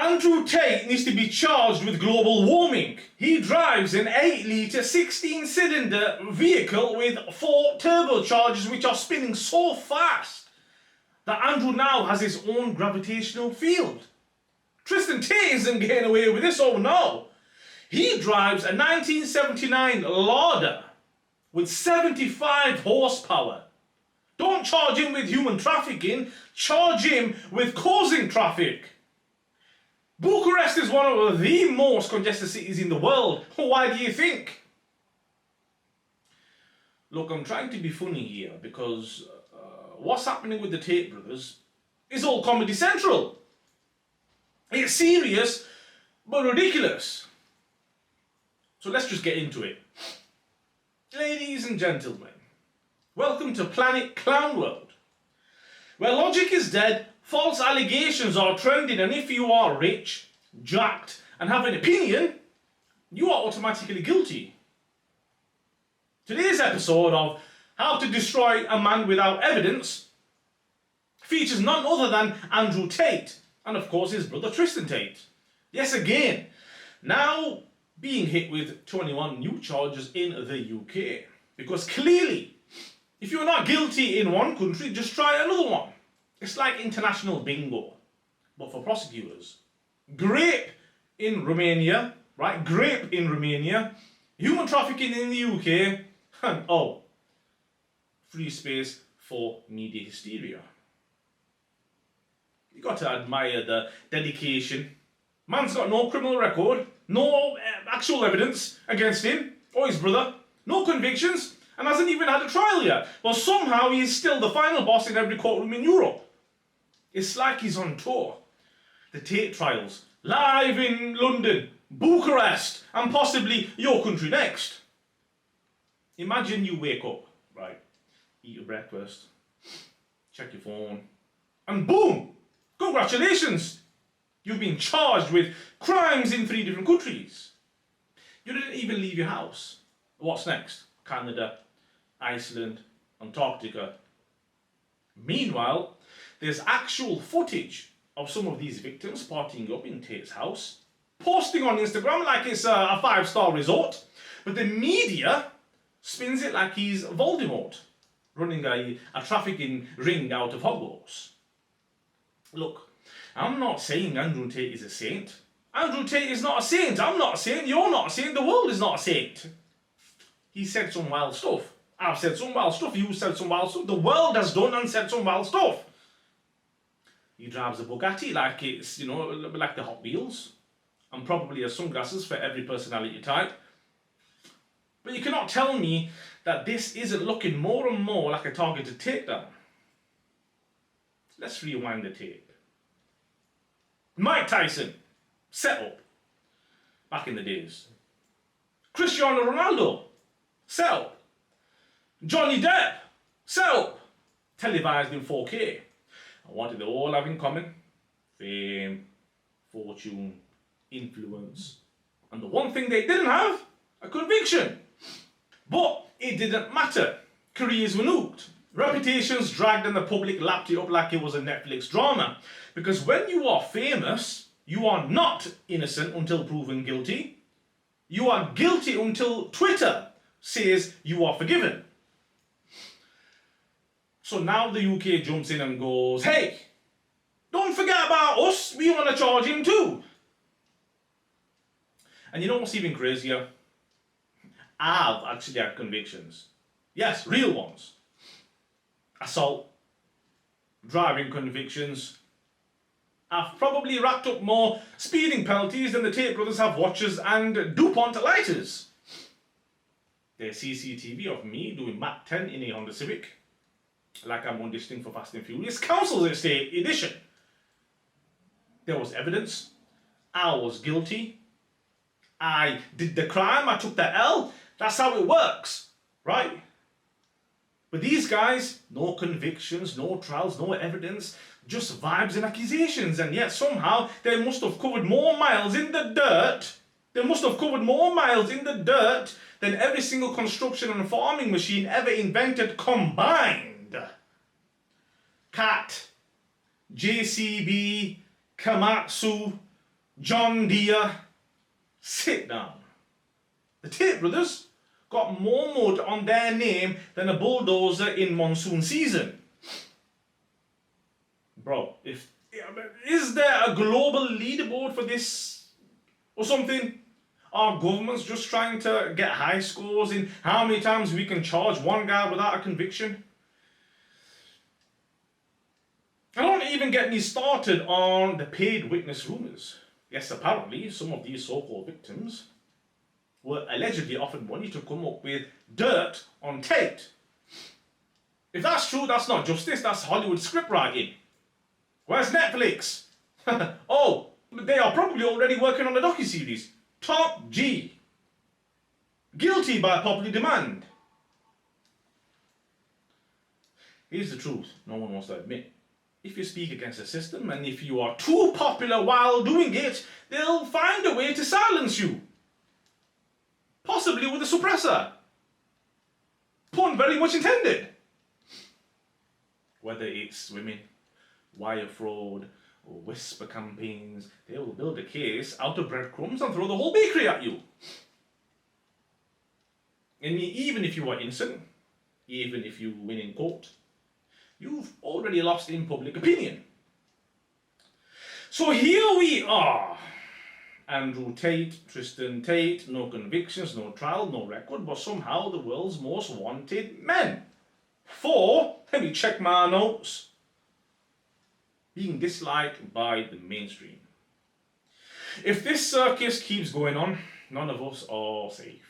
Andrew Tate needs to be charged with global warming. He drives an 8-litre 16-cylinder vehicle with 4 turbochargers which are spinning so fast that Andrew now has his own gravitational field. Tristan Tate isn't getting away with this, oh no. He drives a 1979 Lauda with 75 horsepower. Don't charge him with human trafficking, charge him with causing traffic. Bucharest is one of the most congested cities in the world. Why do you think? Look, I'm trying to be funny here because what's happening with the Tate brothers is all Comedy Central. It's serious but ridiculous. So let's just get into it. Ladies and gentlemen, welcome to Planet Clown World, where logic is dead, false allegations are trending, and if you are rich, jacked, and have an opinion, you are automatically guilty. Today's episode of How to Destroy a Man Without Evidence features none other than Andrew Tate, and of course his brother Tristan Tate. Yes, again, now being hit with 21 new charges in the UK. Because clearly, if you're not guilty in one country, just try another one. It's like international bingo, but for prosecutors. Grape in Romania, right? Grape in Romania. Human trafficking in the UK. And oh, free space for media hysteria. You got to admire the dedication. Man's got no criminal record, no actual evidence against him or his brother, no convictions, and hasn't even had a trial yet. But somehow he is still the final boss in every courtroom in Europe. It's like he's on tour. The Tate trials, live in London, Bucharest, and possibly your country next. Imagine you wake up, right, eat your breakfast, check your phone, and boom! Congratulations! You've been charged with crimes in 3 different countries. You didn't even leave your house. What's next? Canada, Iceland, Antarctica. Meanwhile, there's actual footage of some of these victims partying up in Tate's house, posting on Instagram like it's a 5-star resort, but the media spins it like he's Voldemort, running a trafficking ring out of Hogwarts. Look, I'm not saying Andrew Tate is a saint. Andrew Tate is not a saint. I'm not a saint. You're not a saint. The world is not a saint. He said some wild stuff. I've said some wild stuff. You said some wild stuff. The world has done and said some wild stuff. He drives a Bugatti like it's, like the Hot Wheels. And probably has sunglasses for every personality type. But you cannot tell me that this isn't looking more and more like a targeted takedown. Let's rewind the tape. Mike Tyson, set up, back in the days. Cristiano Ronaldo, set up. Johnny Depp, set up, televised in 4K. And what did they all have in common? Fame, fortune, influence. And the one thing they didn't have, a conviction. But it didn't matter. Careers were nuked. Reputations dragged and the public lapped it up like it was a Netflix drama. Because when you are famous, you are not innocent until proven guilty. You are guilty until Twitter says you are forgiven. So now the UK jumps in and goes, hey, don't forget about us, we want to charge him too. And you know what's even crazier? I've actually had convictions. Yes, real ones. Assault, driving convictions. I've probably racked up more speeding penalties than the Tate brothers have watches and DuPont lighters. There's CCTV of me doing Mach 10 in a Honda Civic, like I'm on this thing for Fast and Furious Council's Estate Edition. There was evidence. I was guilty. I did the crime. I took the L. That's how it works, right? But these guys, no convictions, no trials, no evidence, just vibes and accusations. And yet somehow they must have covered more miles in the dirt. They must have covered more miles in the dirt than every single construction and farming machine ever invented combined. Cat, JCB, Komatsu, John Deere, sit down. The Tate brothers got more mud on their name than a bulldozer in monsoon season. Bro, is there a global leaderboard for this or something? Are governments just trying to get high scores in how many times we can charge one guy without a conviction? I don't even get me started on the paid witness rumours. Yes, apparently some of these so-called victims were allegedly offered money to come up with dirt on Tate. If that's true, that's not justice, that's Hollywood script writing. Where's Netflix? Oh, they are probably already working on a docuseries. Top G. Guilty by popular demand. Here's the truth no one wants to admit. If you speak against the system and if you are too popular while doing it, they'll find a way to silence you. Possibly with a suppressor. Pun very much intended. Whether it's women, wire fraud, or whisper campaigns, they will build a case out of breadcrumbs and throw the whole bakery at you. And even if you are innocent, even if you win in court, you've already lost in public opinion. So here we are. Andrew Tate, Tristan Tate, no convictions, no trial, no record, but somehow the world's most wanted men. For, let me check my notes, being disliked by the mainstream. If this circus keeps going on, none of us are safe.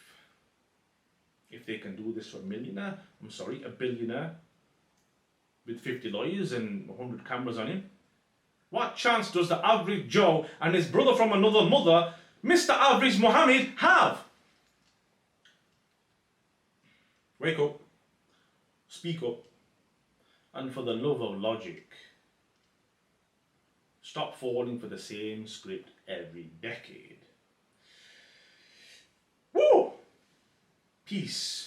If they can do this for a billionaire, with 50 lawyers and 100 cameras on him, what chance does the average Joe and his brother from another mother, Mr. Average Mohammed, have? Wake up, speak up, and for the love of logic, stop falling for the same script every decade. Woo! Peace.